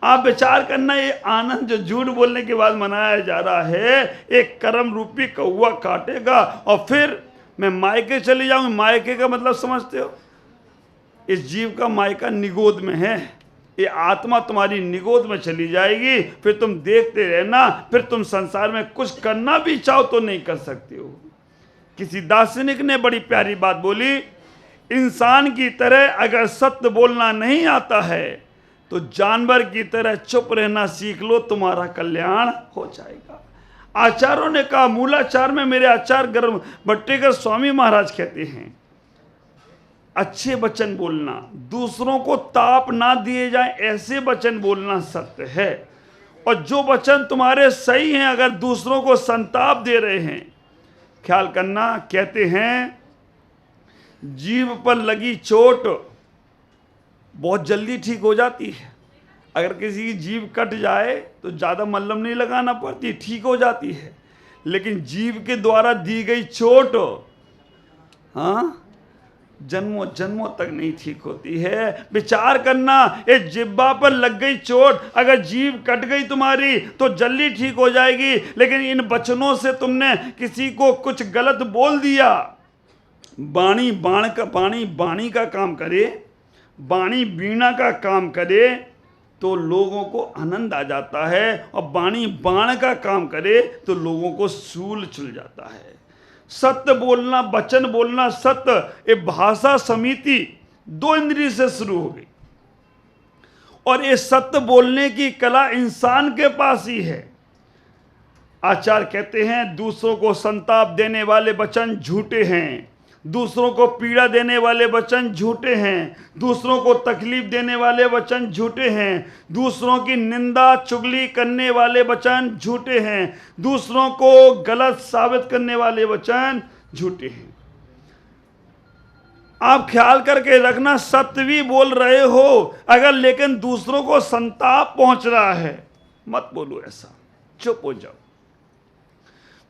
आप विचार करना, ये आनंद जो झूठ बोलने के बाद मनाया जा रहा है, एक कर्म रूपी कौवा काटेगा और फिर मैं मायके चली जाऊंगी। मायके का मतलब समझते हो? इस जीव का मायका निगोद में है, ये आत्मा तुम्हारी निगोद में चली जाएगी, फिर तुम देखते रहना, फिर तुम संसार में कुछ करना भी चाहो तो नहीं कर सकते हो। किसी दार्शनिक ने बड़ी प्यारी बात बोली, इंसान की तरह अगर सत्य बोलना नहीं आता है तो जानवर की तरह चुप रहना सीख लो, तुम्हारा कल्याण हो जाएगा। आचार्यों ने कहा, मूलाचार में मेरे आचार्य गर्म भट्टेकर स्वामी महाराज कहते हैं, अच्छे वचन बोलना, दूसरों को ताप ना दिए जाए ऐसे वचन बोलना सत्य है। और जो वचन तुम्हारे सही हैं अगर दूसरों को संताप दे रहे हैं, ख्याल करना, कहते हैं जीभ पर लगी चोट बहुत जल्दी ठीक हो जाती है। अगर किसी की जीभ कट जाए तो ज़्यादा मल्हम नहीं लगाना पड़ती, ठीक हो जाती है। लेकिन जीभ के द्वारा दी गई चोट, हाँ, जन्मों जन्मों तक नहीं ठीक होती है। विचार करना, ये जिब्बा पर लग गई चोट, अगर जीभ कट गई तुम्हारी तो जल्दी ठीक हो जाएगी। लेकिन इन वचनों से तुमने किसी को कुछ गलत बोल दिया, वाणी बाणी का काम करे, वाणी वीणा का काम करे तो लोगों को आनंद आ जाता है, और वाणी बाण का काम करे तो लोगों को सूल चुल जाता है। सत्य बोलना, वचन बोलना, सत्य, ये भाषा समिति 2 इंद्रिय से शुरू हो गई, और ये सत्य बोलने की कला इंसान के पास ही है। आचार्य कहते हैं, दूसरों को संताप देने वाले वचन झूठे हैं, दूसरों को पीड़ा देने वाले वचन झूठे हैं, दूसरों को तकलीफ देने वाले वचन झूठे हैं, दूसरों की निंदा चुगली करने वाले वचन झूठे हैं, दूसरों को गलत साबित करने वाले वचन झूठे हैं। आप ख्याल करके रखना, सत्य भी बोल रहे हो अगर, लेकिन दूसरों को संताप पहुंच रहा है, मत बोलो ऐसा, चुप हो जाओ।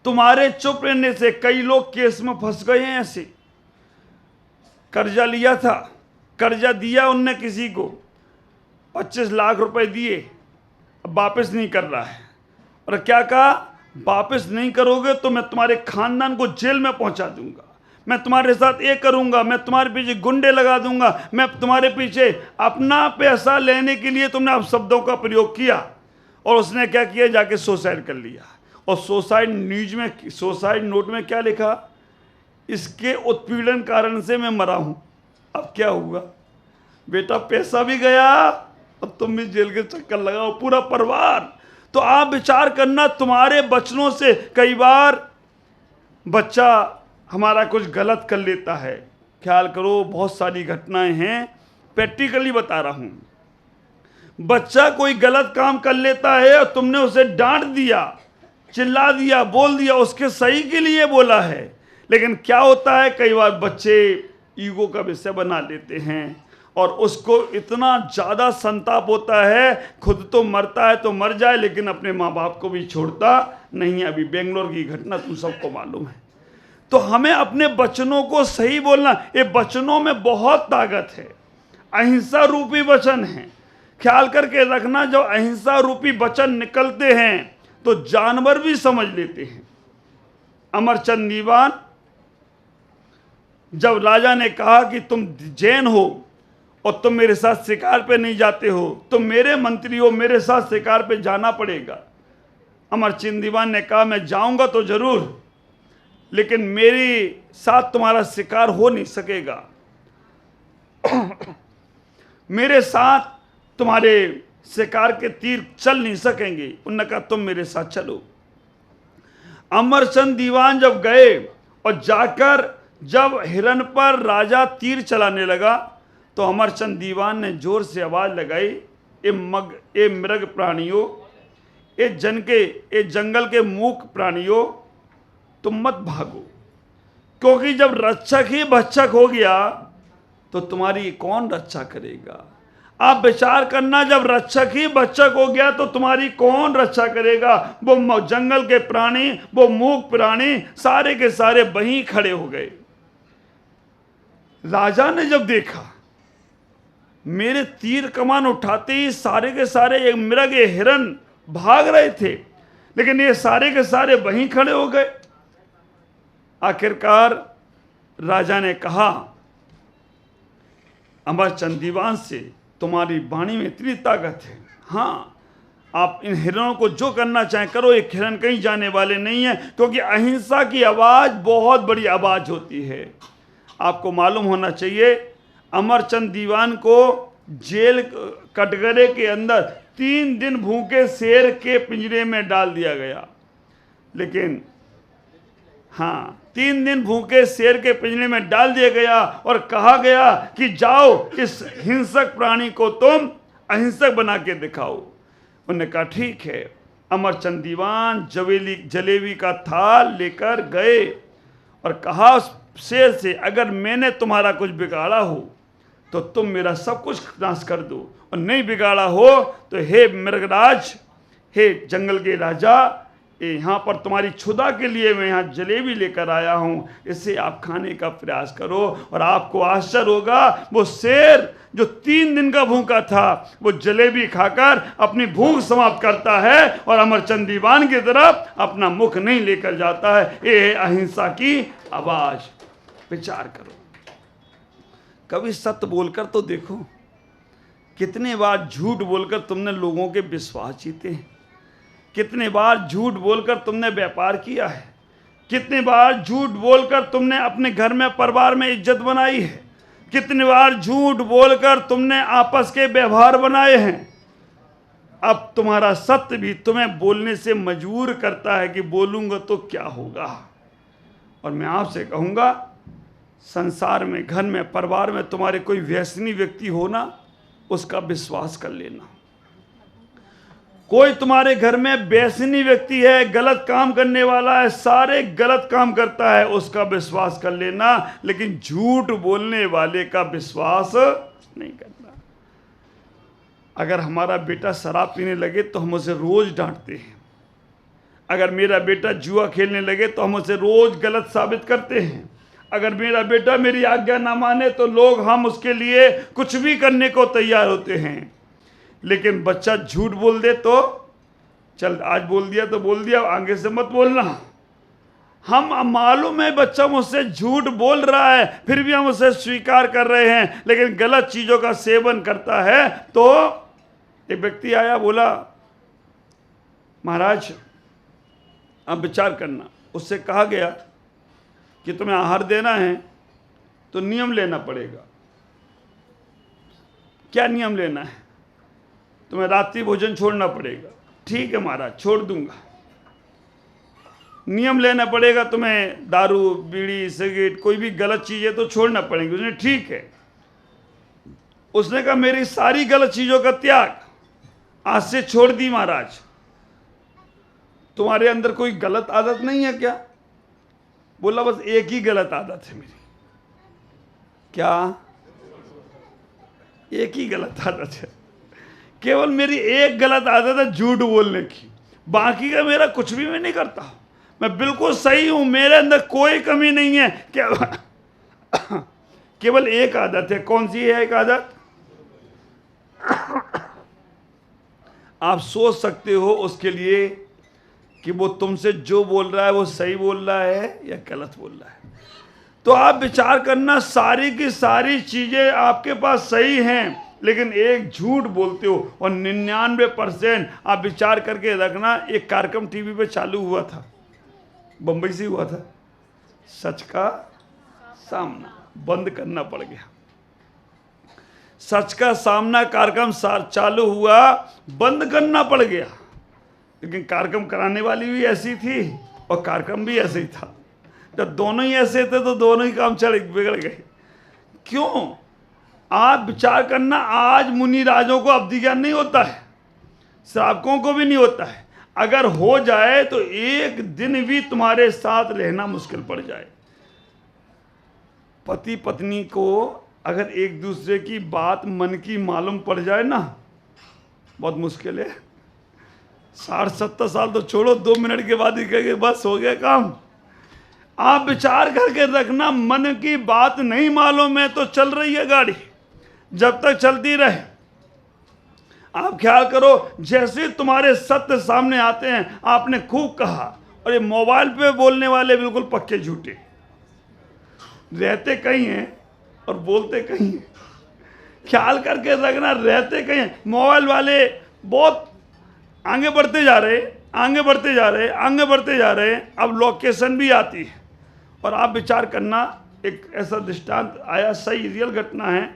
तुम्हारे चुप रहने से कई लोग केस में फंस गए हैं। ऐसे कर्जा लिया था, कर्जा दिया उनने किसी को, 25 लाख रुपए दिए, अब वापस नहीं कर रहा है, और क्या कहा, वापस नहीं करोगे तो मैं तुम्हारे खानदान को जेल में पहुंचा दूंगा, मैं तुम्हारे साथ ये करूंगा, मैं तुम्हारे पीछे गुंडे लगा दूंगा, मैं तुम्हारे पीछे। अपना पैसा लेने के लिए तुमने अब शब्दों का प्रयोग किया, और उसने क्या किया, जाके सुसाइड कर लिया। और सुसाइड न्यूज में, सुसाइड नोट में क्या लिखा, इसके उत्पीड़न कारण से मैं मरा हूं। अब क्या हुआ बेटा, पैसा भी गया और तुम भी जेल के चक्कर लगाओ, पूरा परिवार। तो आप विचार करना, तुम्हारे बचनों से कई बार बच्चा हमारा कुछ गलत कर लेता है। ख्याल करो, बहुत सारी घटनाएं हैं, प्रैक्टिकली बता रहा हूं। बच्चा कोई गलत काम कर लेता है और तुमने उसे डांट दिया, चिल्ला दिया, बोल दिया, उसके सही के लिए बोला है। लेकिन क्या होता है, कई बार बच्चे ईगो का विषय बना लेते हैं और उसको इतना ज़्यादा संताप होता है, खुद तो मरता है तो मर जाए, लेकिन अपने माँ बाप को भी छोड़ता नहीं है। अभी बेंगलोर की घटना तुम सबको मालूम है। तो हमें अपने वचनों को सही बोलना, ये वचनों में बहुत ताकत है, अहिंसा रूपी वचन है। ख्याल करके रखना, जब अहिंसा रूपी वचन निकलते हैं तो जानवर भी समझ लेते हैं। अमरचंद दीवान, जब राजा ने कहा कि तुम जैन हो और तुम मेरे साथ शिकार पे नहीं जाते हो, तुम मेरे मंत्री हो, मेरे साथ शिकार पे जाना पड़ेगा। अमरचंद दीवान ने कहा, मैं जाऊंगा तो जरूर, लेकिन मेरे साथ तुम्हारा शिकार हो नहीं सकेगा, मेरे साथ तुम्हारे शिकार के तीर चल नहीं सकेंगे। उन्होंने कहा, तुम मेरे साथ चलो। अमरचंद दीवान जब गए और जाकर जब हिरन पर राजा तीर चलाने लगा तो अमरचंद दीवान ने जोर से आवाज लगाई, ए मृग प्राणियों, ए जंगल के मूक प्राणियों, तुम मत भागो, क्योंकि जब रक्षक ही भक्षक हो गया तो तुम्हारी कौन रक्षा करेगा। आप विचार करना, जब रक्षक ही भक्षक हो गया तो तुम्हारी कौन रक्षा करेगा। वो जंगल के प्राणी, वो मूक प्राणी, सारे के सारे वहीं खड़े हो गए। राजा ने जब देखा मेरे तीर कमान उठाते ही सारे के सारे एक मृग ये हिरन भाग रहे थे, लेकिन ये सारे के सारे वहीं खड़े हो गए। आखिरकार राजा ने कहा अमरचंद दीवान से, तुम्हारी वाणी में इतनी ताकत है, हाँ आप इन हिरणों को जो करना चाहें करो, एक हिरण कहीं जाने वाले नहीं है, क्योंकि अहिंसा की आवाज बहुत बड़ी आवाज होती है। आपको मालूम होना चाहिए अमरचंद दीवान को जेल कटघरे के अंदर 3 दिन भूखे शेर के पिंजरे में डाल दिया गया, लेकिन हाँ 3 दिन भूखे शेर के पिंजरे में डाल दिया गया और कहा गया कि जाओ इस हिंसक प्राणी को तुम अहिंसक बना के दिखाओ। उन्होंने कहा ठीक है। अमरचंद दीवान जलेबी का थाल लेकर गए और कहा उस शेर से, अगर मैंने तुम्हारा कुछ बिगाड़ा हो तो तुम मेरा सब कुछ नाश कर दो, और नहीं बिगाड़ा हो तो हे मृगराज, हे जंगल के राजा, यहाँ पर तुम्हारी क्षुधा के लिए मैं यहाँ जलेबी लेकर आया हूँ, इसे आप खाने का प्रयास करो। और आपको आश्चर्य होगा, वो शेर जो 3 दिन का भूखा था वो जलेबी खाकर अपनी भूख समाप्त करता है और अमरचंद दीवान की तरफ अपना मुख नहीं लेकर जाता है। ये है अहिंसा की आवाज। विचार करो, कभी सत्य बोलकर तो देखो, कितने बार झूठ बोलकर तुमने लोगों के विश्वास जीते हैं, कितने बार झूठ बोलकर तुमने व्यापार किया है, कितने बार झूठ बोलकर तुमने अपने घर में परिवार में इज्जत बनाई है, कितने बार झूठ बोलकर तुमने आपस के व्यवहार बनाए हैं। अब तुम्हारा सत्य भी तुम्हें बोलने से मजबूर करता है कि बोलूंगा तो क्या होगा। और मैं आपसे कहूंगा, संसार में, घर में, परिवार में तुम्हारे कोई व्यसनी व्यक्ति हो ना, उसका विश्वास कर लेना। कोई तुम्हारे घर में व्यसनी व्यक्ति है, गलत काम करने वाला है, सारे गलत काम करता है, उसका विश्वास कर लेना, लेकिन झूठ बोलने वाले का विश्वास नहीं करना। अगर हमारा बेटा शराब पीने लगे तो हम उसे रोज डांटते हैं, अगर मेरा बेटा जुआ खेलने लगे तो हम उसे रोज गलत साबित करते हैं, अगर मेरा बेटा मेरी आज्ञा ना माने तो लोग हम उसके लिए कुछ भी करने को तैयार होते हैं। लेकिन बच्चा झूठ बोल दे तो चल, आज बोल दिया तो बोल दिया, आगे से मत बोलना। हम मालूम है बच्चा मुझसे झूठ बोल रहा है, फिर भी हम उसे स्वीकार कर रहे हैं, लेकिन गलत चीजों का सेवन करता है। तो एक व्यक्ति आया, बोला महाराज अब विचार करना। उससे कहा गया कि तुम्हें आहार देना है तो नियम लेना पड़ेगा। क्या नियम लेना है? तुम्हें रात्रि भोजन छोड़ना पड़ेगा। ठीक है महाराज, छोड़ दूंगा। नियम लेना पड़ेगा, तुम्हें दारू, बीड़ी, सिगरेट, कोई भी गलत चीज है तो छोड़ना पड़ेगी। उसने ठीक है। उसने कहा मेरी सारी गलत चीजों का त्याग आज से छोड़ दी महाराज। तुम्हारे अंदर कोई गलत आदत नहीं है क्या? बोला बस एक ही गलत आदत है मेरी। क्या? एक ही गलत आदत है, केवल मेरी एक गलत आदत है झूठ बोलने की, बाकी का मेरा कुछ भी मैं नहीं करता। मैं बिल्कुल सही हूं, मेरे अंदर कोई कमी नहीं है। केवल एक आदत है। कौन सी है एक आदत? आप सोच सकते हो उसके लिए कि वो तुमसे जो बोल रहा है वो सही बोल रहा है या गलत बोल रहा है। तो आप विचार करना, सारी की सारी चीजें आपके पास सही हैं, लेकिन एक झूठ बोलते हो। और 99% आप विचार करके रखना। एक कार्यक्रम टीवी पे चालू हुआ था, बंबई से हुआ था, सच का सामना। बंद करना पड़ गया। सच का सामना कार्यक्रम चालू हुआ, बंद करना पड़ गया। लेकिन कार्यक्रम कराने वाली भी ऐसी थी और कार्यक्रम भी ऐसे ही था। जब दोनों ही ऐसे थे तो दोनों ही काम बिगड़ गए। क्यों? आप विचार करना, आज मुनि राजों को अवधि ज्ञान नहीं होता है, श्रावकों को भी नहीं होता है। अगर हो जाए तो एक दिन भी तुम्हारे साथ रहना मुश्किल पड़ जाए। पति पत्नी को अगर एक दूसरे की बात मन की मालूम पड़ जाए ना, बहुत मुश्किल है। 60-70 साल तो छोड़ो, 2 मिनट के बाद ही कहेंगे बस हो गया काम। आप विचार करके रखना, मन की बात नहीं मालूम है तो चल रही है गाड़ी, जब तक चलती रहे। आप ख्याल करो, जैसे तुम्हारे सत्य सामने आते हैं, आपने खूब कहा, और ये मोबाइल पे बोलने वाले बिल्कुल पक्के झूठे, रहते कहीं हैं और बोलते कहीं हैं। ख्याल करके रखना, रहते कहीं हैं। मोबाइल वाले बहुत आगे बढ़ते जा रहे, आगे बढ़ते जा रहे, आगे बढ़ते जा रहे। अब लोकेशन भी आती है, और आप विचार करना, एक ऐसा दृष्टांत आया, सही रियल घटना है।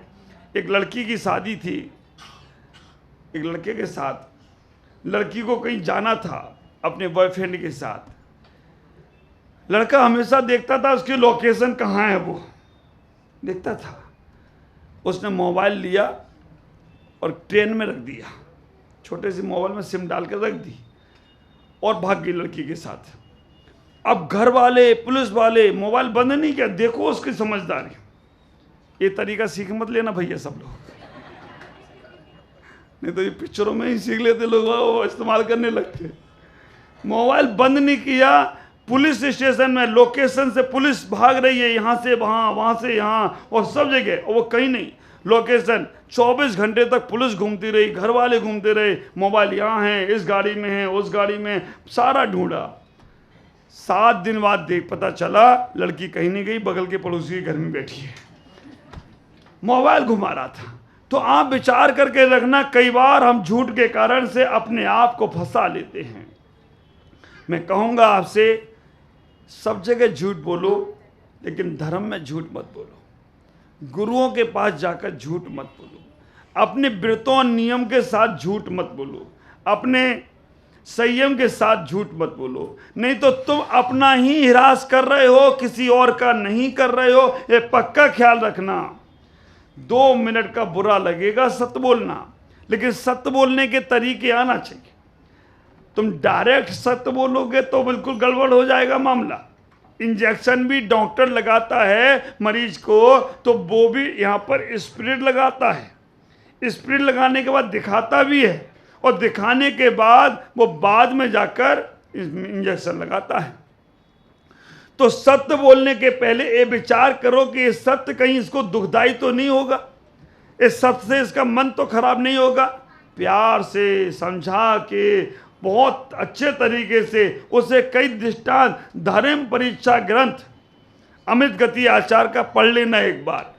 एक लड़की की शादी थी, एक लड़के के साथ। लड़की को कहीं जाना था अपने बॉयफ्रेंड के साथ। लड़का हमेशा देखता था उसकी लोकेशन कहाँ है, वो देखता था। उसने मोबाइल लिया और ट्रेन में रख दिया, छोटे से मोबाइल में सिम डाल कर रख दी, और भाग गई लड़की के साथ। अब घर वाले, पुलिस वाले, मोबाइल बंद नहीं किया। देखो उसकी समझदारी। ये तरीका सीख मत लेना भैया सब लोग, नहीं तो ये पिक्चरों में ही सीख लेते लोग, वो इस्तेमाल करने लगते। मोबाइल बंद नहीं किया। पुलिस स्टेशन में लोकेशन से पुलिस भाग रही है, यहाँ से वहाँ, वहाँ से यहाँ, और सब जगह, और वो कहीं नहीं। लोकेशन 24 घंटे तक पुलिस घूमती रही, घर वाले घूमते रहे, मोबाइल यहाँ है, इस गाड़ी में है, उस गाड़ी में, सारा ढूंढा। 7 दिन बाद देख पता चला लड़की कहीं नहीं गई, बगल के पड़ोसी के घर में बैठी है, मोबाइल घुमा रहा था। तो आप विचार करके रखना, कई बार हम झूठ के कारण से अपने आप को फंसा लेते हैं। मैं कहूँगा आपसे, सब जगह झूठ बोलो, लेकिन धर्म में झूठ मत बोलो। गुरुओं के पास जाकर झूठ मत बोलो। अपने व्रतों और नियम के साथ झूठ मत बोलो। अपने संयम के साथ झूठ मत बोलो, नहीं तो तुम अपना ही हिरास कर रहे हो, किसी और का नहीं कर रहे हो। ये पक्का ख्याल रखना। 2 मिनट का बुरा लगेगा सत्य बोलना, लेकिन सत्य बोलने के तरीके आना चाहिए। तुम डायरेक्ट सत्य बोलोगे तो बिल्कुल गड़बड़ हो जाएगा मामला। इंजेक्शन भी डॉक्टर लगाता है मरीज को, तो वो भी यहाँ पर स्पिरिट लगाता है। स्पिरिट लगाने के बाद दिखाता भी है, और दिखाने के बाद वो बाद में जाकर इंजेक्शन लगाता है। तो सत्य बोलने के पहले ये विचार करो कि ये सत्य कहीं इसको दुखदाई तो नहीं होगा, इस सत्य से इसका मन तो खराब नहीं होगा। प्यार से समझा के, बहुत अच्छे तरीके से उसे कई दृष्टांत, धर्म परीक्षा ग्रंथ अमित गति आचार्य का पढ़ लेना एक बार।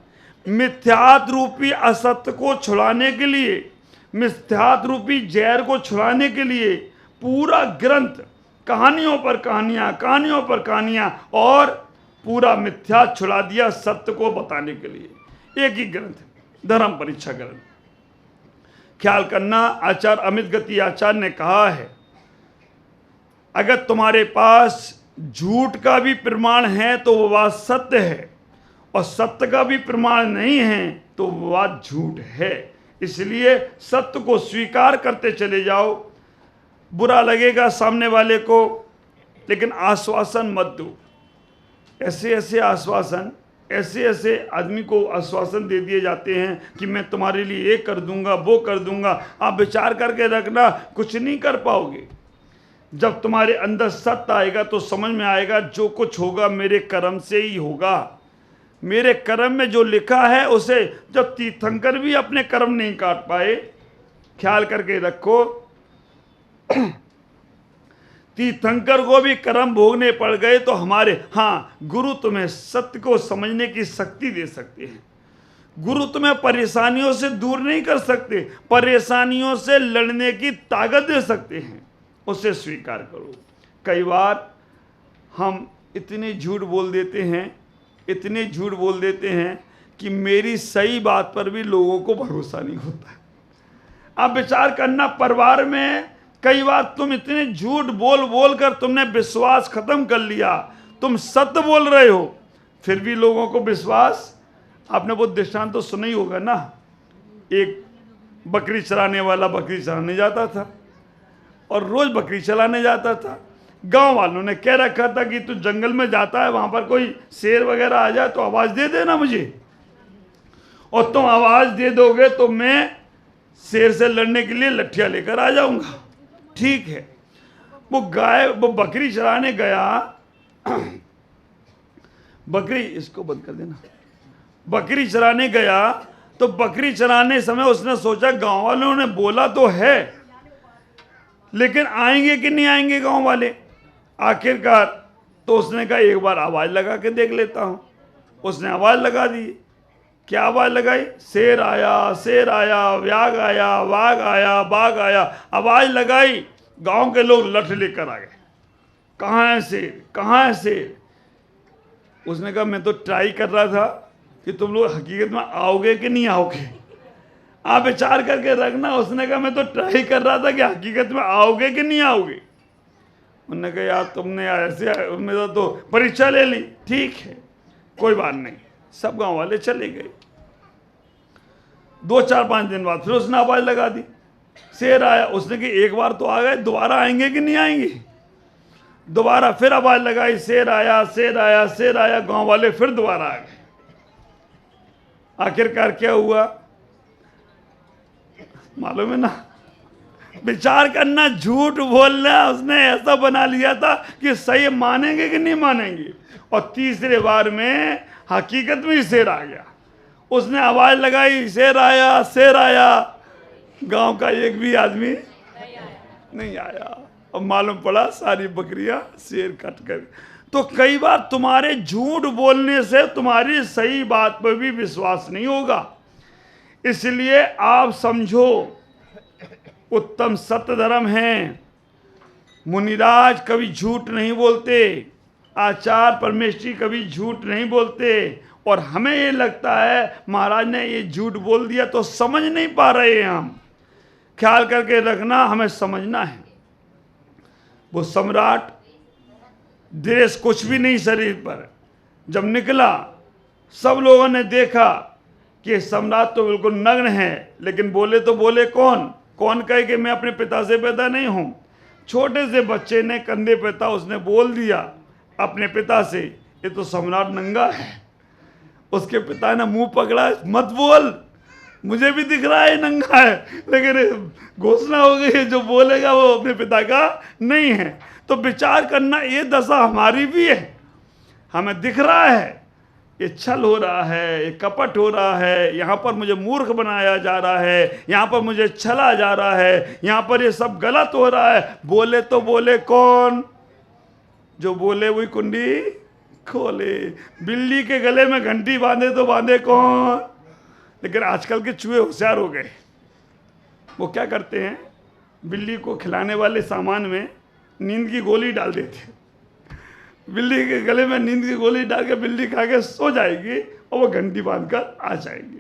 मिथ्यात रूपी असत्य को छुड़ाने के लिए, मिथ्यात रूपी जहर को छुड़ाने के लिए पूरा ग्रंथ, कहानियों पर कहानियां, कहानियों पर कहानियां, और पूरा मिथ्या छुड़ा दिया सत्य को बताने के लिए। एक ही ग्रंथ, धर्म परीक्षा ग्रंथ। ख्याल करना, आचार्य अमित गति आचार्य ने कहा है, अगर तुम्हारे पास झूठ का भी प्रमाण है तो वो बात सत्य है, और सत्य का भी प्रमाण नहीं है तो वो बात झूठ है। इसलिए सत्य को स्वीकार करते चले जाओ। बुरा लगेगा सामने वाले को, लेकिन आश्वासन मत दो। ऐसे ऐसे आश्वासन, ऐसे ऐसे आदमी को आश्वासन दे दिए जाते हैं कि मैं तुम्हारे लिए ये कर दूंगा, वो कर दूंगा। आप विचार करके रखना, कुछ नहीं कर पाओगे। जब तुम्हारे अंदर सत्य आएगा तो समझ में आएगा जो कुछ होगा मेरे कर्म से ही होगा। मेरे कर्म में जो लिखा है उसे, जब तीर्थंकर भी अपने कर्म नहीं काट पाए, ख्याल करके रखो, तीर्थंकर को भी कर्म भोगने पड़ गए, तो हमारे, हाँ, गुरु तुम्हें सत्य को समझने की शक्ति दे सकते हैं। गुरु तुम्हें परेशानियों से दूर नहीं कर सकते, परेशानियों से लड़ने की ताकत दे सकते हैं। उसे स्वीकार करो। कई बार हम इतने झूठ बोल देते हैं, इतने झूठ बोल देते हैं कि मेरी सही बात पर भी लोगों को भरोसा नहीं होता है। आप विचार करना, परिवार में कई बार तुम इतने झूठ बोल बोल कर तुमने विश्वास खत्म कर लिया। तुम सत्य बोल रहे हो, फिर भी लोगों को विश्वास। आपने वो दृष्टांत तो सुना ही होगा ना, एक बकरी चराने वाला बकरी चराने जाता था, और रोज बकरी चलाने जाता था। गांव वालों ने कह रखा था कि तू जंगल में जाता है, वहां पर कोई शेर वगैरह आ जाए तो आवाज दे देना मुझे, और तुम आवाज दे दोगे तो मैं शेर से लड़ने के लिए लठिया लेकर आ जाऊंगा। ठीक है। वो बकरी चराने गया। बकरी, इसको बंद कर देना। बकरी चराने गया तो बकरी चराने समय उसने सोचा गांव वालों ने बोला तो है, लेकिन आएंगे कि नहीं आएंगे गांव वाले। आखिरकार तो उसने कहा एक बार आवाज लगा के देख लेता हूं। उसने आवाज लगा दी। क्या आवाज लगाई? शेर आया, शेर आया, व्याग आया, वाघ आया, बाघ आया। आवाज लगाई, गांव के लोग लठ लेकर आ गए। कहाँ है शेर, कहाँ है शेर? उसने कहा मैं तो ट्राई कर रहा था कि तुम लोग हकीकत में आओगे कि नहीं आओगे, आप विचार करके रखना। उसने कहा मैं तो ट्राई कर रहा था कि हकीकत में आओगे कि नहीं आओगे। उन्होंने कहा यार तुमने ऐसे मेरा तो परीक्षा ले ली। ठीक है, कोई बात नहीं। सब गांव वाले चले गए। 2-4-5 दिन बाद फिर उसने आवाज लगा दी, शेर आया। उसने कहा एक बार तो आ गए, दोबारा आएंगे कि नहीं आएंगे? दोबारा फिर आवाज लगाई, शेर आया, शेर आया, शेर आया। गांव वाले फिर दोबारा आ गए। आखिरकार क्या हुआ मालूम है ना? विचार करना, झूठ बोलना उसने ऐसा बना लिया था कि सही मानेंगे कि नहीं मानेंगे। और तीसरे बार में हकीकत में ही शेर आ गया। उसने आवाज लगाई, शेर आया, शेर आया। गांव का एक भी आदमी नहीं आया। और मालूम पड़ा सारी बकरियां शेर कट कर। तो कई बार तुम्हारे झूठ बोलने से तुम्हारी सही बात पर भी विश्वास नहीं होगा। इसलिए आप समझो, उत्तम सत्य धर्म है। मुनिराज कभी झूठ नहीं बोलते, आचार्य परमेश्वरी कभी झूठ नहीं बोलते। और हमें ये लगता है महाराज ने ये झूठ बोल दिया तो समझ नहीं पा रहे हैं हम। ख्याल करके रखना, हमें समझना है। वो सम्राट ड्रेस कुछ भी नहीं शरीर पर, जब निकला सब लोगों ने देखा कि सम्राट तो बिल्कुल नग्न है। लेकिन बोले तो बोले कौन? कौन कहे कि मैं अपने पिता से पैदा नहीं हूं? छोटे से बच्चे ने कंधे पे था, उसने बोल दिया अपने पिता से ये तो सम्राट नंगा है। उसके पिता ने मुंह पकड़ा, मत बोल, मुझे भी दिख रहा है नंगा है, लेकिन घोषणा हो गई है जो बोलेगा वो अपने पिता का नहीं है। तो विचार करना, ये दशा हमारी भी है। हमें दिख रहा है ये छल हो रहा है, ये कपट हो रहा है, यहाँ पर मुझे मूर्ख बनाया जा रहा है, यहाँ पर मुझे छला जा रहा है, यहाँ पर ये सब गलत हो रहा है। बोले तो बोले कौन? जो बोले वही कुंडी खोले। बिल्ली के गले में घंटी बांधे तो बांधे कौन? लेकिन आजकल के चूहे होशियार हो गए। वो क्या करते हैं, बिल्ली को खिलाने वाले सामान में नींद की गोली डाल देते हैं। बिल्ली के गले में नींद की गोली डाल के बिल्ली खा के सो जाएगी और वो घंटी बांध कर आ जाएगी।